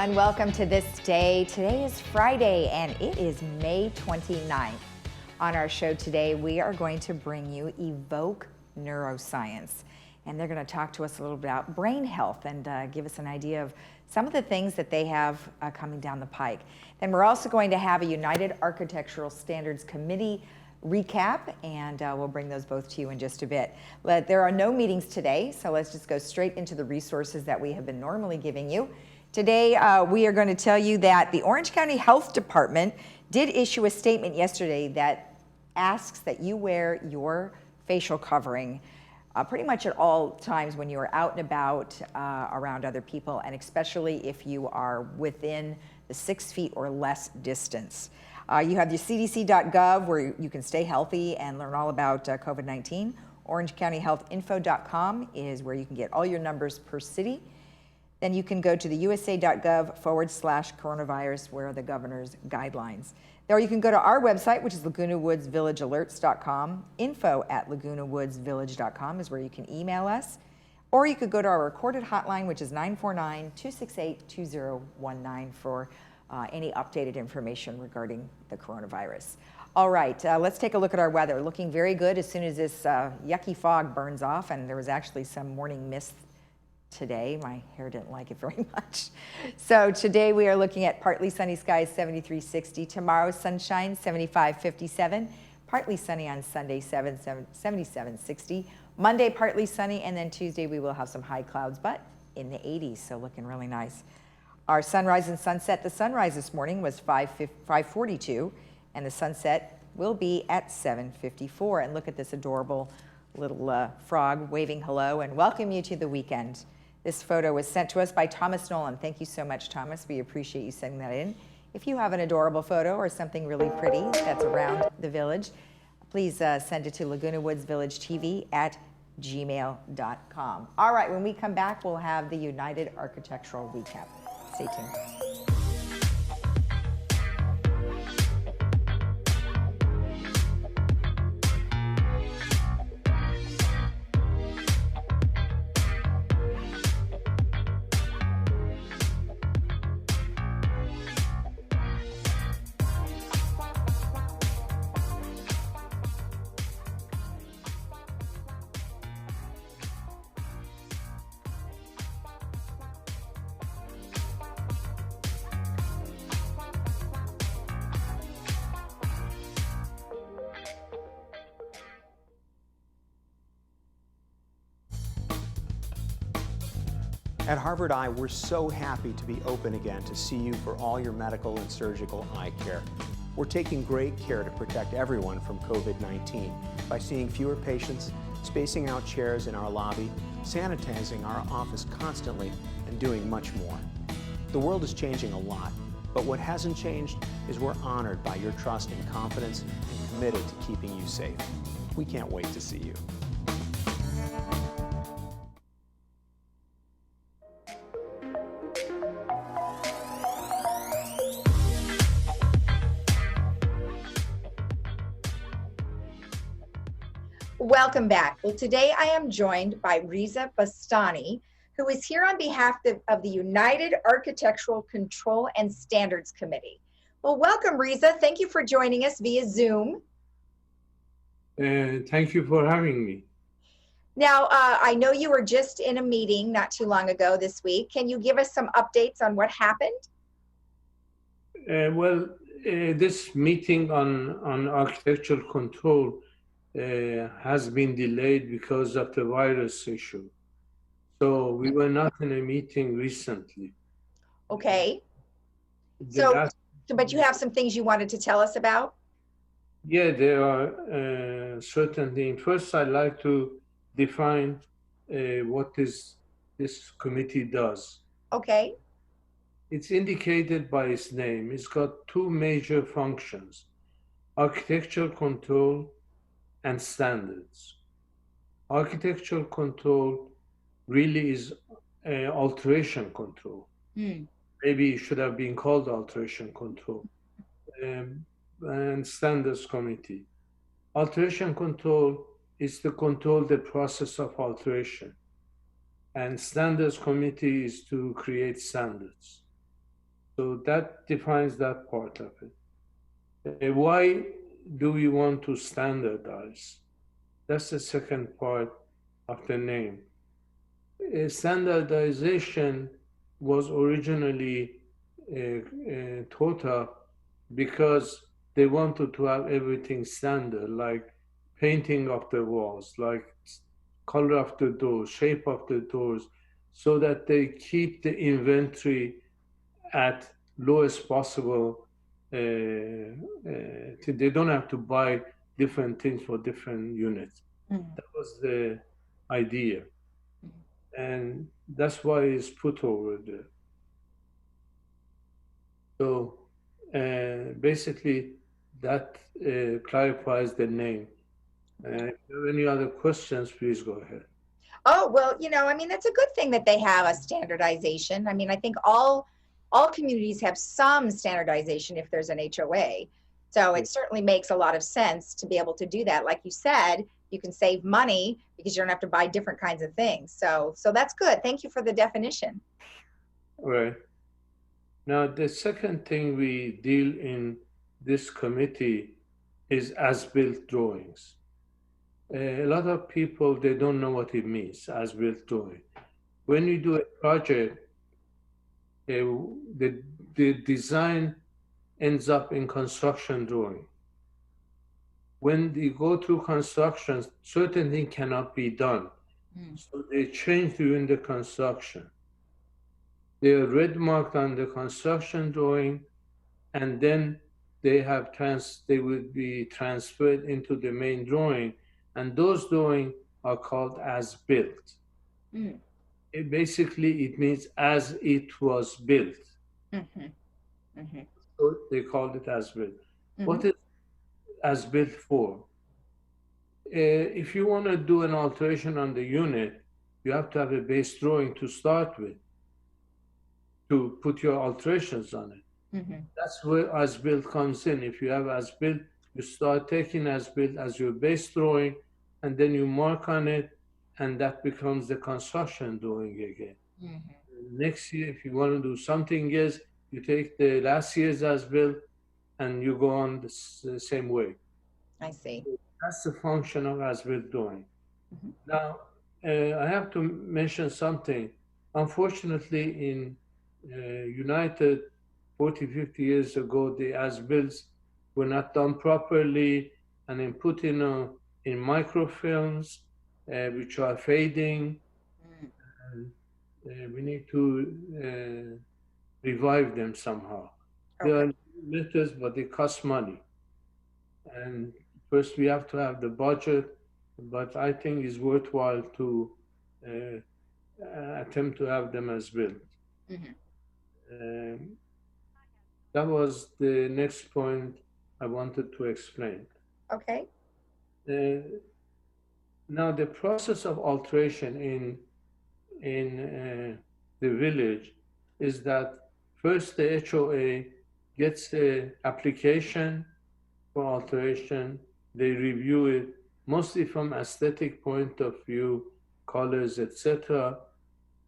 everyone. Welcome to This Day. Today is Friday and it is May 29th. On our show today, we are going to bring you Evoke Neuroscience. And they're going to talk to us a little bit about brain health and give us an idea of some of the things that they have coming down the pike. Then we're also going to have a United Architectural Standards Committee recap, and we'll bring those both to you in just a bit. There are no meetings today, so let's just go straight into the resources that we have been normally giving you. Today, we are going to tell you that the Orange County Health Department did issue a statement yesterday that asks that you wear your facial covering pretty much at all times when you are out and about around other people, and especially if you are within the 6 feet or less distance. You have your cdc.gov where you can stay healthy and learn all about COVID-19. OrangeCountyHealthInfo.com is where you can get all your numbers per city. Then you can go to the usa.gov/coronavirus where are the governor's guidelines. Or you can go to our website, which is LagunaWoodsVillageAlerts.com. Info@LagunaWoodsVillage.com is where you can email us. Or you could go to our recorded hotline, which is 949-268-2019 for any updated information regarding the coronavirus. All right, let's take a look at our weather. Looking very good as soon as this yucky fog burns off, and there was actually some morning mist today. My hair didn't like it very much. So today we are looking at partly sunny skies, 73-60. Tomorrow, sunshine, 75-57. Partly sunny on Sunday, 77-60. Monday, partly sunny, and then Tuesday we will have some high clouds, but in the 80s, so looking really nice. Our sunrise and sunset, the sunrise this morning was 5:42, and the sunset will be at 7:54. And look at this adorable little frog waving hello and welcome you to the weekend. This photo was sent to us by Thomas Nolan. Thank you so much, Thomas. We appreciate you sending that in. If you have an adorable photo or something really pretty that's around the village, please send it to LagunaWoodsVillageTV@gmail.com. All right, when we come back, we'll have the United Architectural Recap. Stay tuned. At Harvard Eye, we're so happy to be open again to see you for all your medical and surgical eye care. We're taking great care to protect everyone from COVID-19 by seeing fewer patients, spacing out chairs in our lobby, sanitizing our office constantly, and doing much more. The world is changing a lot, but what hasn't changed is we're honored by your trust and confidence and committed to keeping you safe. We can't wait to see you. Welcome back. Well, today I am joined by Riza Bastani, who is here on behalf of the United Architectural Control and Standards Committee. Well, welcome, Riza. Thank you for joining us via Zoom. Thank you for having me. Now, I know you were just in a meeting not too long ago this week. Can you give us some updates on what happened? This meeting on architectural control has been delayed because of the virus issue. So we were not in a meeting recently. Okay. But you have some things you wanted to tell us about? Yeah, there are certain things. First, I'd like to define what this committee does. Okay. It's indicated by its name. It's got two major functions: architectural control and standards. Architectural control really is alteration control. Maybe it should have been called alteration control. And standards committee. Alteration control is to control the process of alteration. And standards committee is to create standards. So that defines that part of it. Why do we want to standardize? That's the second part of the name. Standardization was originally thought of because they wanted to have everything standard, like painting of the walls, like color of the doors, shape of the doors, so that they keep the inventory at lowest possible. They don't have to buy different things for different units. That was the idea, and that's why it's put over there. So basically, that clarifies the name. If you have any other questions, please go ahead. Oh, well, I mean, that's a good thing that they have a standardization. I mean, I think all communities have some standardization if there's an HOA. So it certainly makes a lot of sense to be able to do that. Like you said, you can save money because you don't have to buy different kinds of things. So that's good. Thank you for the definition. All right. Now, the second thing we deal in this committee is as-built drawings. A lot of people, they don't know what it means, as-built drawing. When you do a project, the design ends up in construction drawing. When you go through construction, certain things cannot be done. So they change during the construction. They are red marked on the construction drawing, and then they will be transferred into the main drawing, and those drawings are called as built. Basically, it means as it was built. So they called it as built. What is as built for? If you want to do an alteration on the unit, you have to have a base drawing to start with, to put your alterations on it. That's where as-built comes in. If you have as-built, you start taking as-built as your base drawing, and then you mark on it, and that becomes the construction drawing again. Next year, if you want to do something else, you take the last year's as-built, and you go on the same way. I see. That's the function of as-built drawing. Now, I have to mention something. Unfortunately, in United, 40, 50 years ago, the as-builts were not done properly and then put in microfilms, which are fading. We need to revive them somehow. They are letters, but they cost money. And first, we have to have the budget, but I think it's worthwhile to attempt to have them as built. That was the next point I wanted to explain. Okay. Now, the process of alteration in the village is that first the HOA gets the application for alteration. They review it mostly from aesthetic point of view, colors, etc.,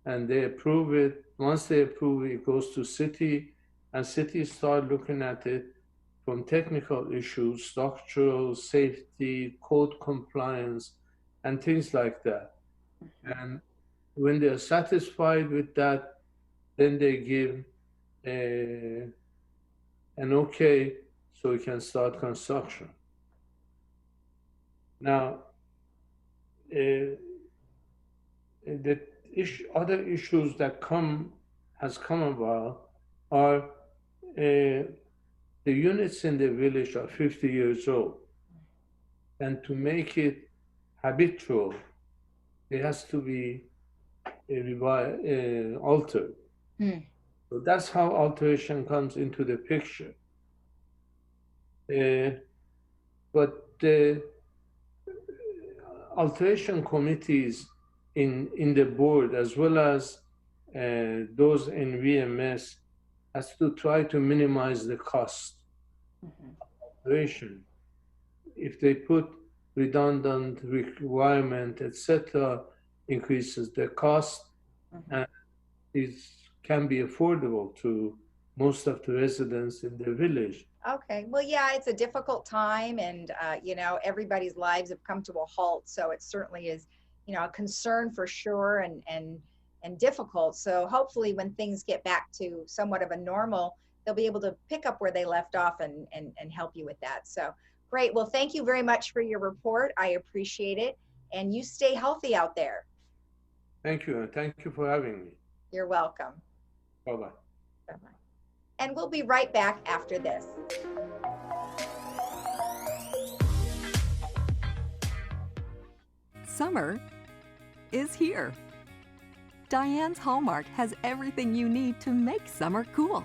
and they approve it. Once they approve it, it goes to city, and city start looking at it from technical issues, structural, safety, code compliance, and things like that. And when they're satisfied with that, then they give an okay so we can start construction. Now, the other issues that has come about are the units in the village are 50 years old, and to make it habitual, it has to be altered. So that's how alteration comes into the picture. But the alteration committees in the board, as well as those in VMS, has to try to minimize the cost of alteration. If they put redundant requirement, etc., increases the cost, and it can be affordable to most of the residents in the village. Okay. Well, yeah, it's a difficult time, and everybody's lives have come to a halt. So it certainly is, a concern for sure, and difficult. So hopefully, when things get back to somewhat of a normal, they'll be able to pick up where they left off and help you with that. So great. Well, thank you very much for your report. I appreciate it, and you stay healthy out there. Thank you, and thank you for having me. You're welcome. Bye-bye. Bye-bye. And we'll be right back after this. Summer is here. Diane's Hallmark has everything you need to make summer cool.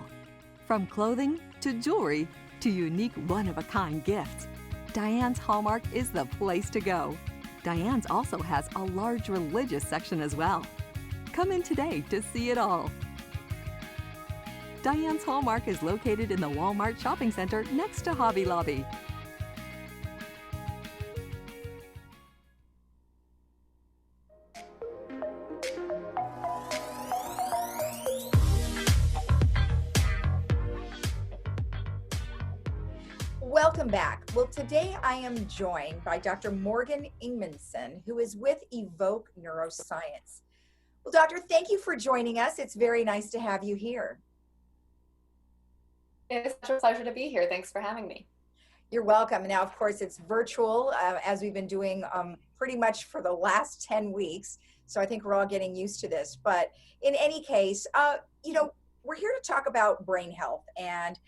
From clothing to jewelry to unique one-of-a-kind gifts, Diane's Hallmark is the place to go. Diane's also has a large religious section as well. Come in today to see it all. Diane's Hallmark is located in the Walmart Shopping Center next to Hobby Lobby. Welcome back. Well, today I am joined by Dr. Morgan Ingmanson, who is with Evoke Neuroscience. Well, doctor, thank you for joining us. It's very nice to have you here. It's such a pleasure to be here. Thanks for having me. You're welcome. Now, of course, it's virtual, as we've been doing pretty much for the last 10 weeks. So I think we're all getting used to this. But in any case, we're here to talk about brain health. And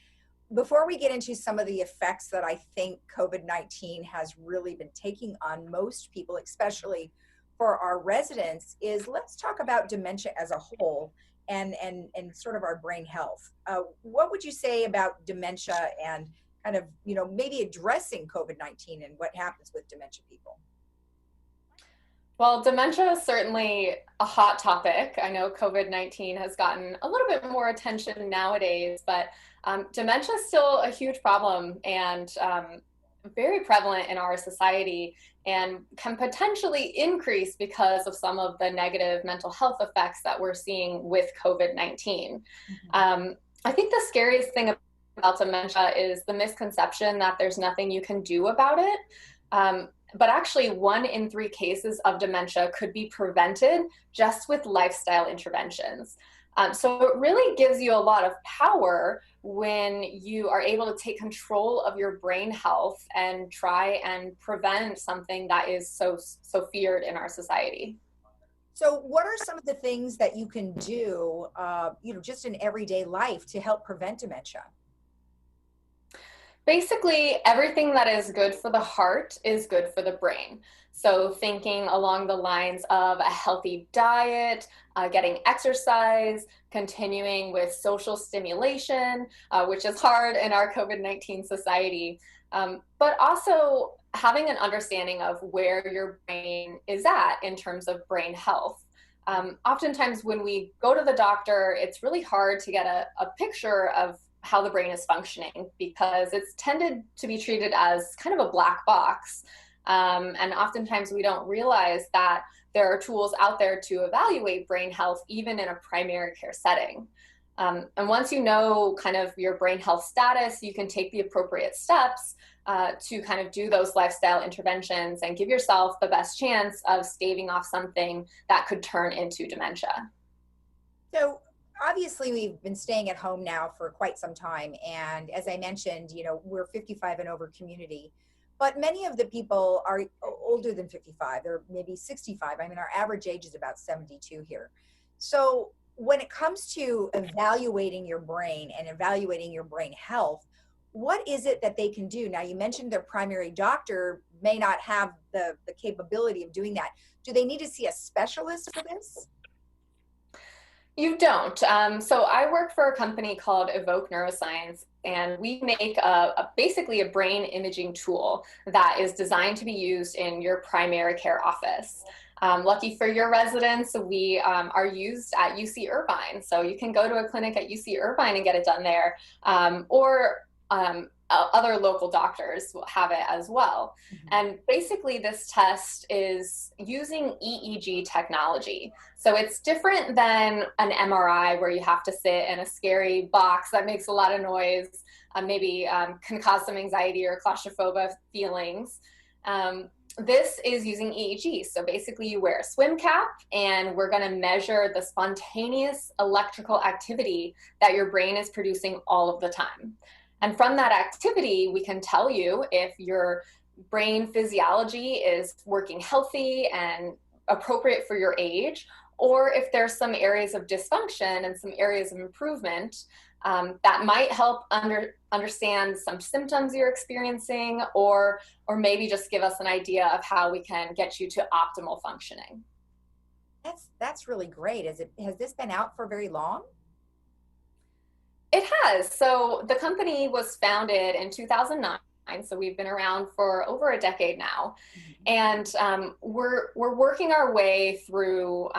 before we get into some of the effects that I think COVID-19 has really been taking on most people, especially for our residents, let's talk about dementia as a whole and sort of our brain health. What would you say about dementia and kind of, maybe addressing COVID-19 and what happens with dementia people? Well, dementia is certainly a hot topic. I know COVID-19 has gotten a little bit more attention nowadays, but dementia is still a huge problem and very prevalent in our society and can potentially increase because of some of the negative mental health effects that we're seeing with COVID-19. I think the scariest thing about dementia is the misconception that there's nothing you can do about it. But actually 1 in 3 cases of dementia could be prevented just with lifestyle interventions. So it really gives you a lot of power when you are able to take control of your brain health and try and prevent something that is so feared in our society. So what are some of the things that you can do, just in everyday life to help prevent dementia? Basically, everything that is good for the heart is good for the brain. So thinking along the lines of a healthy diet, getting exercise, continuing with social stimulation, which is hard in our COVID-19 society, but also having an understanding of where your brain is at in terms of brain health. Oftentimes when we go to the doctor, it's really hard to get a picture of how the brain is functioning because it's tended to be treated as kind of a black box. And oftentimes we don't realize that there are tools out there to evaluate brain health, even in a primary care setting. And once you know kind of your brain health status, you can take the appropriate steps to kind of do those lifestyle interventions and give yourself the best chance of staving off something that could turn into dementia. So obviously we've been staying at home now for quite some time. And as I mentioned, we're 55 and over community, but many of the people are older than 55. They're maybe 65. I mean, our average age is about 72 here. So when it comes to evaluating your brain and evaluating your brain health, what is it that they can do? Now, you mentioned their primary doctor may not have the capability of doing that. Do they need to see a specialist for this? You don't. So I work for a company called Evoke Neuroscience, and we make basically a brain imaging tool that is designed to be used in your primary care office. Lucky for your residents, we are used at UC Irvine. So you can go to a clinic at UC Irvine and get it done there. Or other local doctors will have it as well. And basically this test is using EEG technology. So it's different than an MRI where you have to sit in a scary box that makes a lot of noise, maybe can cause some anxiety or claustrophobia feelings. This is using EEG. So basically you wear a swim cap and we're going to measure the spontaneous electrical activity that your brain is producing all of the time. And from that activity, we can tell you if your brain physiology is working healthy and appropriate for your age, or if there's some areas of dysfunction and some areas of improvement that might help understand some symptoms you're experiencing, or maybe just give us an idea of how we can get you to optimal functioning. That's really great. Has this been out for very long? It has. So the company was founded in 2009. So we've been around for over a decade now. And we're working our way through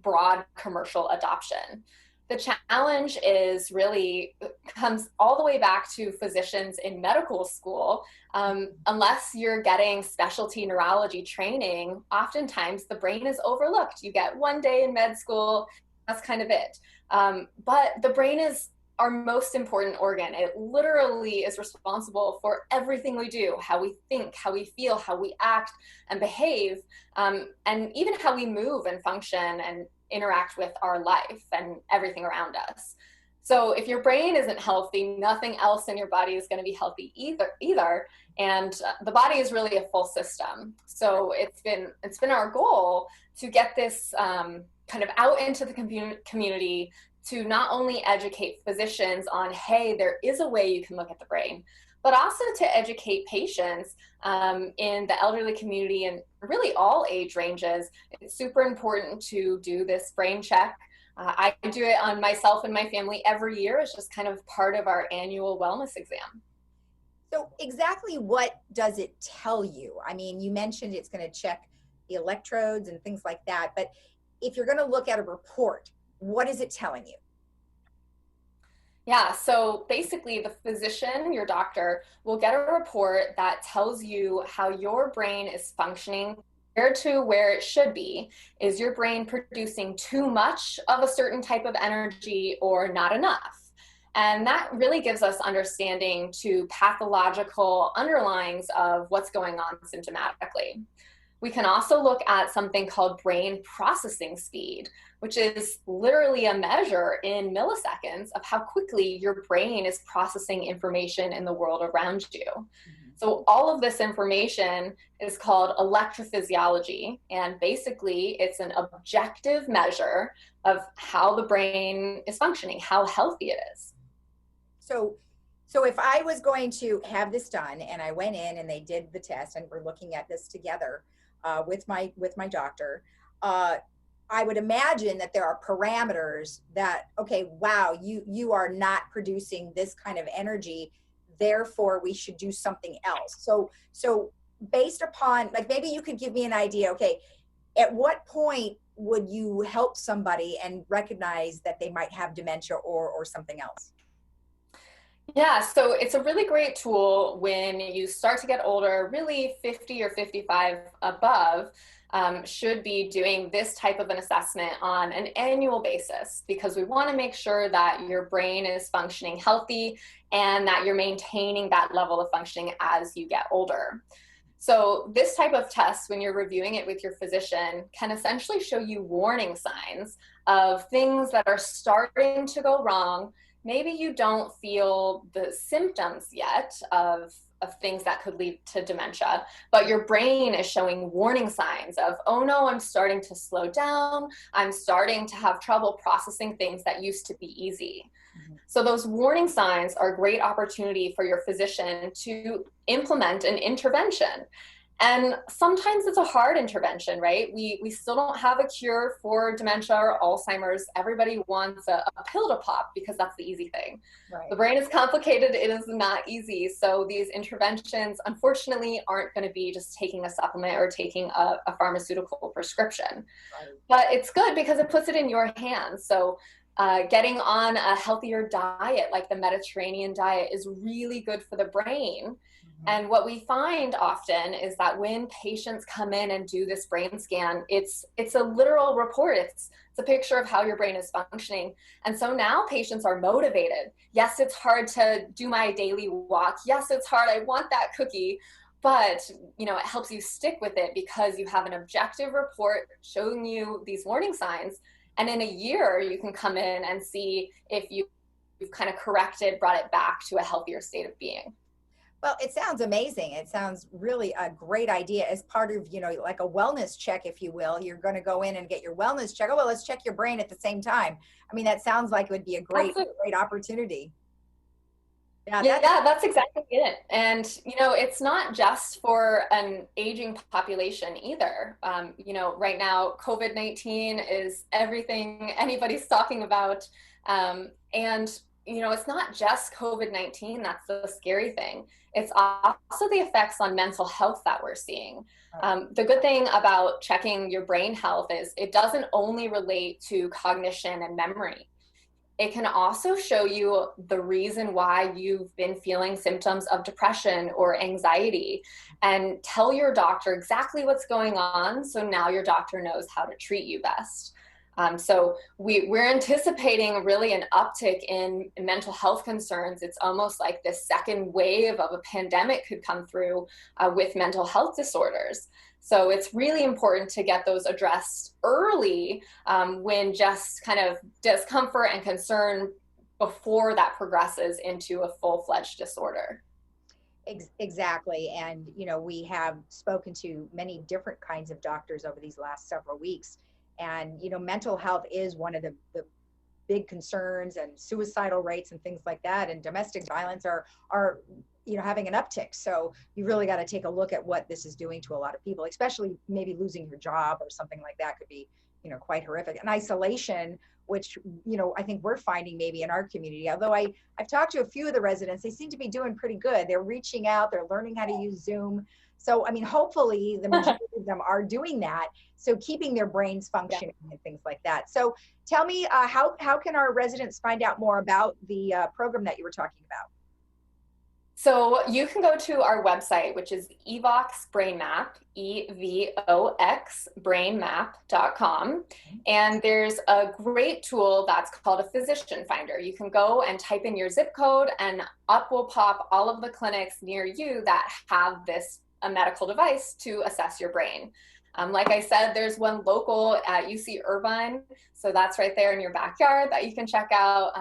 broad commercial adoption. The challenge is really comes all the way back to physicians in medical school. Unless you're getting specialty neurology training, oftentimes the brain is overlooked. You get one day in med school, that's kind of it. But the brain is our most important organ. It literally is responsible for everything we do, how we think, how we feel, how we act and behave, and even how we move and function and interact with our life and everything around us. So if your brain isn't healthy, nothing else in your body is going to be healthy either. And the body is really a full system. So it's been our goal to get this kind of out into the community, to not only educate physicians on, hey, there is a way you can look at the brain, but also to educate patients in the elderly community and really all age ranges. It's super important to do this brain check. I do it on myself and my family every year. It's just kind of part of our annual wellness exam. So exactly what does it tell you? I mean, you mentioned it's going to check the electrodes and things like that, but if you're going to look at a report, what is it telling you? Yeah, so basically the physician, your doctor, will get a report that tells you how your brain is functioning compared to where it should be. Is your brain producing too much of a certain type of energy or not enough? And that really gives us understanding to pathological underlyings of what's going on symptomatically. We can also look at something called brain processing speed, which is literally a measure in milliseconds of how quickly your brain is processing information in the world around you. So all of this information is called electrophysiology, and basically it's an objective measure of how the brain is functioning, how healthy it is. So if I was going to have this done and I went in and they did the test and we're looking at this together, with my doctor, I would imagine that there are parameters that, okay, wow, you are not producing this kind of energy, therefore we should do something else. So based upon, like, maybe you could give me an idea, okay, at what point would you help somebody and recognize that they might have dementia or something else? Yeah, so it's a really great tool when you start to get older. Really 50 or 55 above should be doing this type of an assessment on an annual basis, because we want to make sure that your brain is functioning healthy and that you're maintaining that level of functioning as you get older. So this type of test, when you're reviewing it with your physician, can essentially show you warning signs of things that are starting to go wrong. Maybe you don't feel the symptoms yet of things that could lead to dementia, but your brain is showing warning signs of, oh no, I'm starting to slow down. I'm starting to have trouble processing things that used to be easy. So those warning signs are a great opportunity for your physician to implement an intervention. And sometimes it's a hard intervention, right? We still don't have a cure for dementia or Alzheimer's. Everybody wants a pill to pop because that's the easy thing. Right. The brain is complicated. It is not easy. So these interventions, unfortunately, aren't going to be just taking a supplement or taking a pharmaceutical prescription. Right. But it's good because it puts it in your hands. So Getting on a healthier diet, like the Mediterranean diet, is really good for the brain. And what we find often is that when patients come in and do this brain scan, it's a literal report. It's a picture of how your brain is functioning. And so now patients are motivated. Yes, it's hard to do my daily walk. Yes, it's hard. I want that cookie. But, you know, it helps you stick with it because you have an objective report showing you these warning signs. And in a year, you can come in and see if you've kind of corrected, brought it back to a healthier state of being. Well, it sounds amazing. It sounds really a great idea as part of, you know, like a wellness check, if you will. You're going to go in and get your wellness check. Oh, well, let's check your brain at the same time. I mean, that sounds like it would be a great opportunity. Yeah, that's exactly it. And, you know, it's not just for an aging population either. You know, right now, COVID-19 is everything anybody's talking about. And, you know, it's not just COVID-19 that's the scary thing. It's also the effects on mental health that we're seeing. The good thing about checking your brain health is it doesn't only relate to cognition and memory. It can also show you the reason why you've been feeling symptoms of depression or anxiety, and tell your doctor exactly what's going on, so now your doctor knows how to treat you best. So we're anticipating really an uptick in mental health concerns. It's almost like this second wave of a pandemic could come through with mental health disorders. So it's really important to get those addressed early when just kind of discomfort and concern before that progresses into a full-fledged disorder. Exactly. And, you know, we have spoken to many different kinds of doctors over these last several weeks. And, you know, mental health is one of the big concerns, and suicidal rates and things like that, and domestic violence are, you know, having an uptick. So you really got to take a look at what this is doing to a lot of people, especially maybe losing your job or something like that could be, you know, quite horrific. And isolation, which, you know, I think we're finding maybe in our community, although I've talked to a few of the residents, they seem to be doing pretty good. They're reaching out, they're learning how to use Zoom. So, I mean, hopefully the majority of them are doing that. So keeping their brains functioning and things like that. So tell me, how can our residents find out more about the program that you were talking about? So you can go to our website, which is Evox Brain Map, EVOX brainmap.com. And there's a great tool that's called a physician finder. You can go and type in your zip code, and up will pop all of the clinics near you that have a medical device to assess your brain. Like I said, there's one local at UC Irvine, so that's right there in your backyard that you can check out.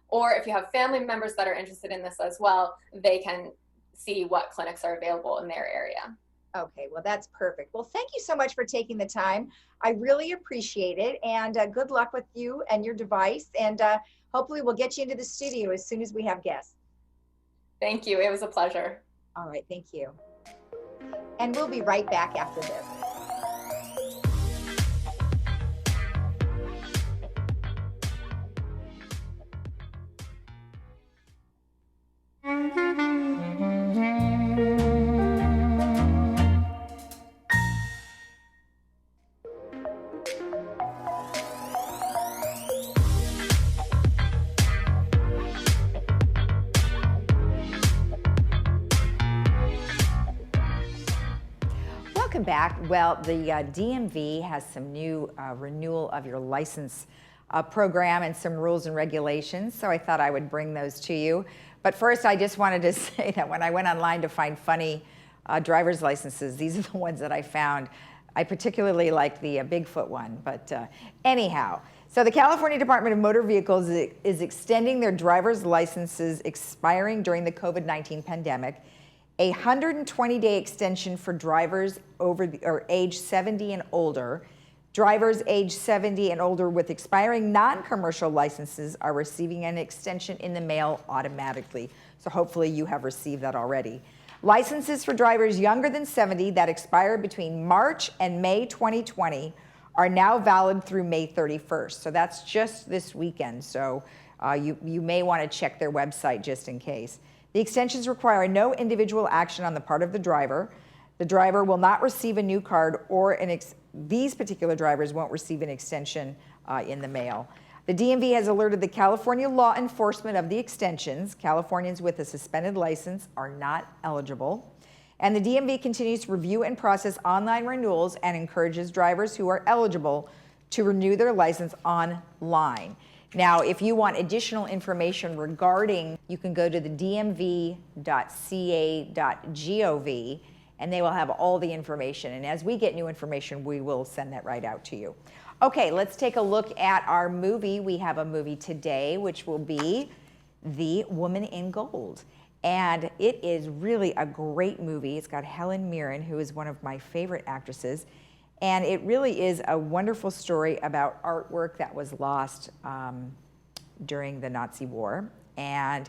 Or if you have family members that are interested in this as well, they can see what clinics are available in their area. Okay, well, that's perfect. Well, thank you so much for taking the time. I really appreciate it, and good luck with you and your device. And hopefully we'll get you into the studio as soon as we have guests. Thank you. It was a pleasure. All right, thank you. And we'll be right back after this. Welcome back. Well, the DMV has some new renewal of your license program and some rules and regulations, so I thought I would bring those to you. But first, I just wanted to say that when I went online to find funny driver's licenses, these are the ones that I found. I particularly like the Bigfoot one, but anyhow. So the California Department of Motor Vehicles is extending their driver's licenses expiring during the COVID-19 pandemic. A 120-day extension for drivers age 70 and older. Drivers age 70 and older with expiring non-commercial licenses are receiving an extension in the mail automatically. So hopefully you have received that already. Licenses for drivers younger than 70 that expired between March and May 2020 are now valid through May 31st. So that's just this weekend. So you may want to check their website just in case. The extensions require no individual action on the part of the driver. The driver will not receive a new card, or these particular drivers won't receive an extension in the mail. The DMV has alerted the California law enforcement of the extensions. Californians with a suspended license are not eligible. And the DMV continues to review and process online renewals and encourages drivers who are eligible to renew their license online. Now, if you want additional information regarding, you can go to the dmv.ca.gov and they will have all the information. And as we get new information, we will send that right out to you. Okay, let's take a look at our movie. We have a movie today, which will be The Woman in Gold. And it is really a great movie. It's got Helen Mirren, who is one of my favorite actresses. And it really is a wonderful story about artwork that was lost during the Nazi war. And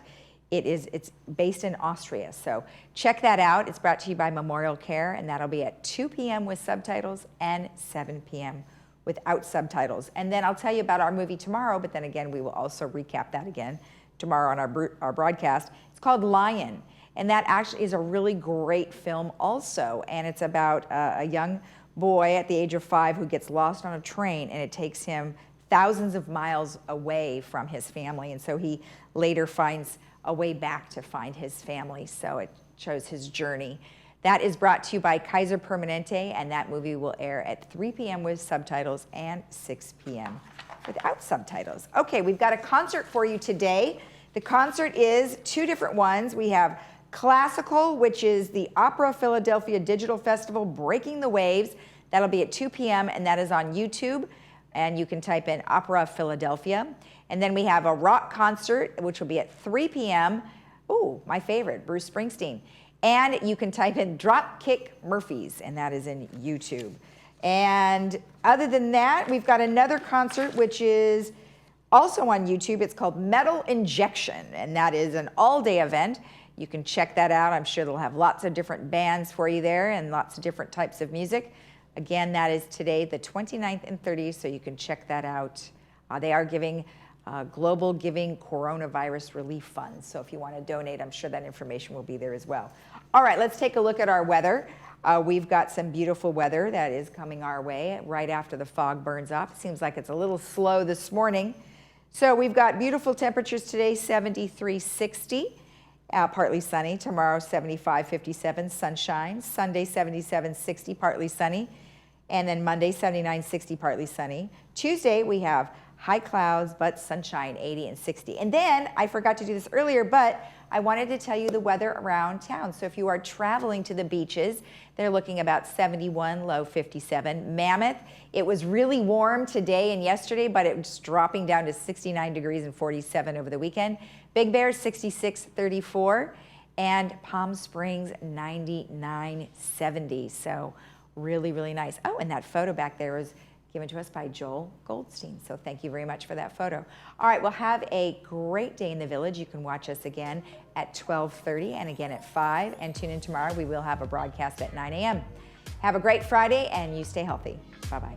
it's based in Austria. So check that out. It's brought to you by Memorial Care, and that'll be at 2 p.m. with subtitles and 7 p.m. without subtitles. And then I'll tell you about our movie tomorrow, but then again, we will also recap that again tomorrow on our broadcast. It's called Lion, and that actually is a really great film also. And it's about a young boy at the age of 5 who gets lost on a train, and it takes him thousands of miles away from his family. And so he later finds a way back to find his family. So it shows his journey. That is brought to you by Kaiser Permanente, and that movie will air at 3 p.m. with subtitles and 6 p.m. without subtitles. Okay, we've got a concert for you today. The concert is 2 different ones. We have Classical, which is the Opera Philadelphia Digital Festival, Breaking the Waves. That'll be at 2 p.m., and that is on YouTube. And you can type in Opera Philadelphia. And then we have a rock concert, which will be at 3 p.m. Ooh, my favorite, Bruce Springsteen. And you can type in Dropkick Murphys, and that is in YouTube. And other than that, we've got another concert, which is also on YouTube. It's called Metal Injection, and that is an all-day event. You can check that out. I'm sure they'll have lots of different bands for you there and lots of different types of music. Again, that is today, the 29th and 30th, so you can check that out. They are giving Global Giving Coronavirus Relief Funds. So if you want to donate, I'm sure that information will be there as well. All right, let's take a look at our weather. We've got some beautiful weather that is coming our way right after the fog burns off. It seems like it's a little slow this morning. So we've got beautiful temperatures today, 73, 60, partly sunny. Tomorrow, 75, 57, sunshine. Sunday, 77, 60, partly sunny. And then Monday, 79, 60, partly sunny. Tuesday, we have high clouds, but sunshine, 80 and 60. And then, I forgot to do this earlier, but I wanted to tell you the weather around town. So if you are traveling to the beaches, they're looking about 71, low 57. Mammoth, it was really warm today and yesterday, but it's dropping down to 69 degrees and 47 over the weekend. Big Bear, 66, 34. And Palm Springs, 99, 70. So really, really nice. Oh, and that photo back there was given to us by Joel Goldstein. So thank you very much for that photo. All right, well, have a great day in the village. You can watch us again at 12:30 and again at 5. And tune in tomorrow. We will have a broadcast at 9 a.m. Have a great Friday, and you stay healthy. Bye-bye.